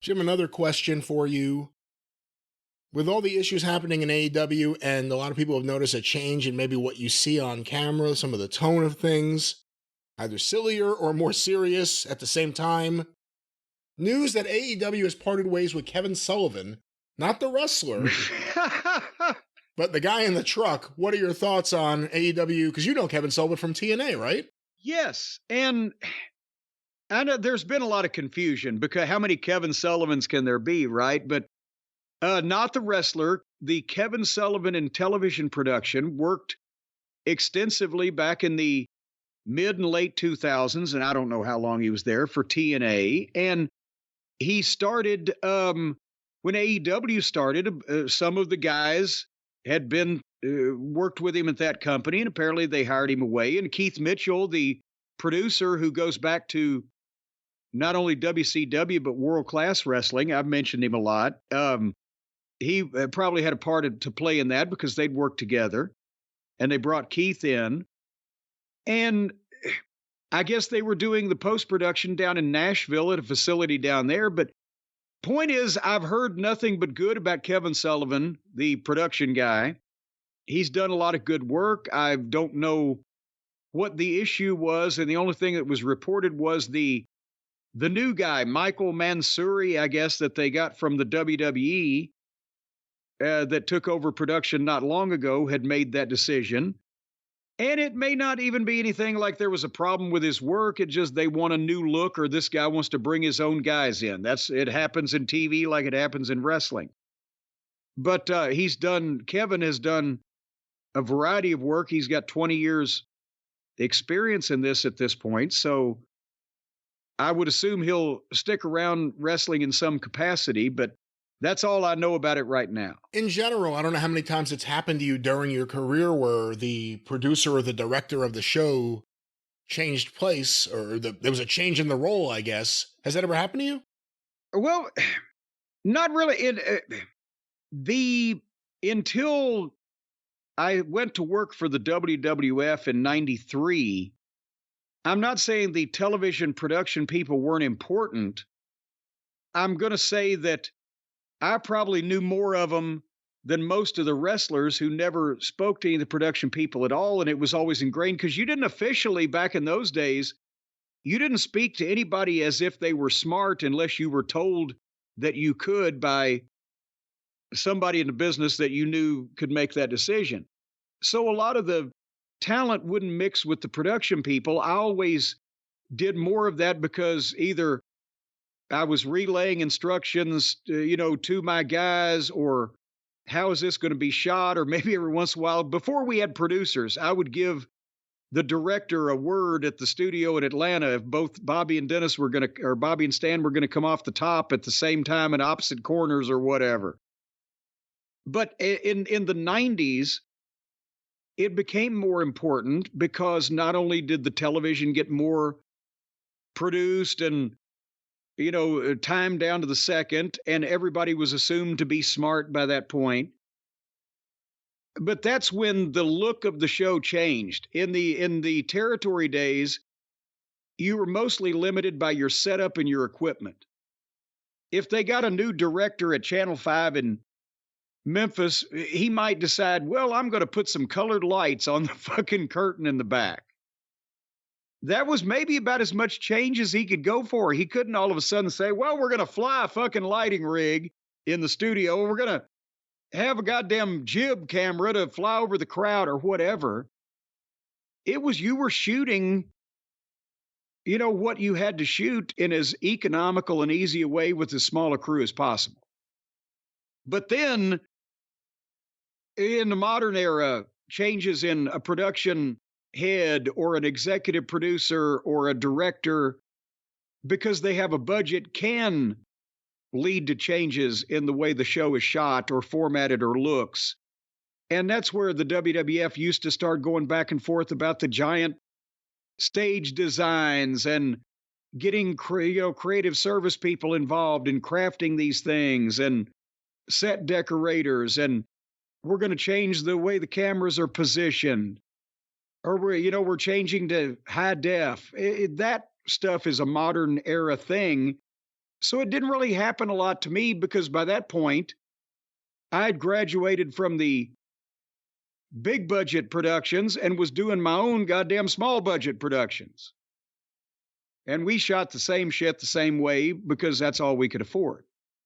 Jim, another question for you. With all the issues happening in AEW, and a lot of people have noticed a change in maybe what you see on camera, some of the tone of things, either sillier or more serious at the same time. News that AEW has parted ways with Kevin Sullivan, not the wrestler, but the guy in the truck. What are your thoughts on AEW? Because you know Kevin Sullivan from TNA, right? Yes, and I know there's been a lot of confusion because how many Kevin Sullivans can there be, right? But not the wrestler. The Kevin Sullivan in television production worked extensively back in the mid and late 2000s, and I don't know how long he was there for TNA. And he started when AEW started. Some of the guys had been worked with him at that company, and apparently they hired him away. And Keith Mitchell, the producer who goes back to not only WCW but World Class Wrestling, I've mentioned him a lot. He probably had a part to play in that because they'd worked together, and they brought Keith in. And I guess they were doing the post-production down in Nashville at a facility down there. But point is, I've heard nothing but good about Kevin Sullivan, the production guy. He's done a lot of good work. I don't know what the issue was, and the only thing that was reported was the new guy, Michael Mansouri, I guess, that they got from the WWE that took over production not long ago, had made that decision. And it may not even be anything like there was a problem with his work. It just they want a new look, or this guy wants to bring his own guys in. It happens in TV like it happens in wrestling. But Kevin has done a variety of work. He's got 20 years experience in this at this point. So I would assume he'll stick around wrestling in some capacity, but that's all I know about it right now. In general, I don't know how many times it's happened to you during your career where the producer or the director of the show changed place, or there was a change in the role, I guess. Has that ever happened to you? Well, not really. Until I went to work for the WWF in '93, I'm not saying the television production people weren't important. I'm going to say that I probably knew more of them than most of the wrestlers who never spoke to any of the production people at all. And it was always ingrained because you didn't officially, back in those days, you didn't speak to anybody as if they were smart unless you were told that you could by somebody in the business that you knew could make that decision. So a lot of the talent wouldn't mix with the production people. I always did more of that because either I was relaying instructions, to my guys, or how is this going to be shot? Or maybe every once in a while, before we had producers, I would give the director a word at the studio in Atlanta if both Bobby and Bobby and Stan were going to come off the top at the same time in opposite corners or whatever. But in the 90s, it became more important because not only did the television get more produced and time down to the second, and everybody was assumed to be smart by that point. But that's when the look of the show changed. In the territory days, you were mostly limited by your setup and your equipment. If they got a new director at Channel 5 in Memphis, he might decide, well, I'm going to put some colored lights on the fucking curtain in the back. That was maybe about as much change as he could go for. He couldn't all of a sudden say, well, we're going to fly a fucking lighting rig in the studio. We're going to have a goddamn jib camera to fly over the crowd or whatever. It was you were shooting, what you had to shoot in as economical and easy a way with as small a crew as possible. But then in the modern era, changes in a production head or an executive producer or a director, because they have a budget, can lead to changes in the way the show is shot or formatted or looks. And that's where the WWF used to start going back and forth about the giant stage designs and getting creative service people involved in crafting these things and set decorators, and we're going to change the way the cameras are positioned. Or we're changing to high def. That stuff is a modern era thing. So it didn't really happen a lot to me because by that point, I had graduated from the big budget productions and was doing my own goddamn small budget productions. And we shot the same shit the same way because that's all we could afford.